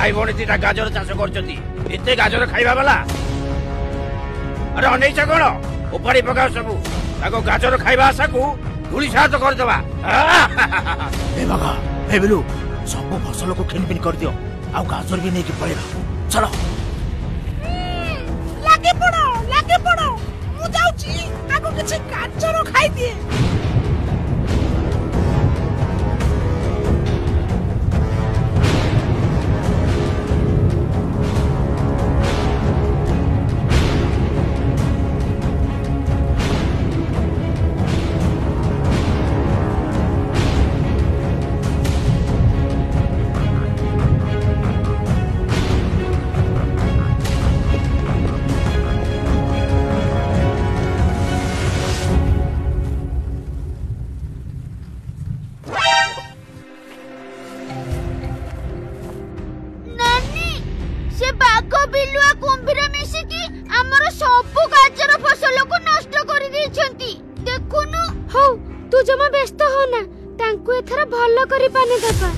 भाई भौणी दिटा गाजर चाष करते गाजर खाइबा वाला अरे अनेक कौन उपाड़ी पकाओ सबू गाजर खाइबा आशा को धूली सात करदे बिलु सब फसल को खिन पिन कर दियो आ गाजर भी नहीं पड़ेगा चलो लागे पड़ो मु जाउची आगो किछि गाजर खाई दिए तू जमा व्यस्त हो ना तांको एथरा भलो करी पानी दबा।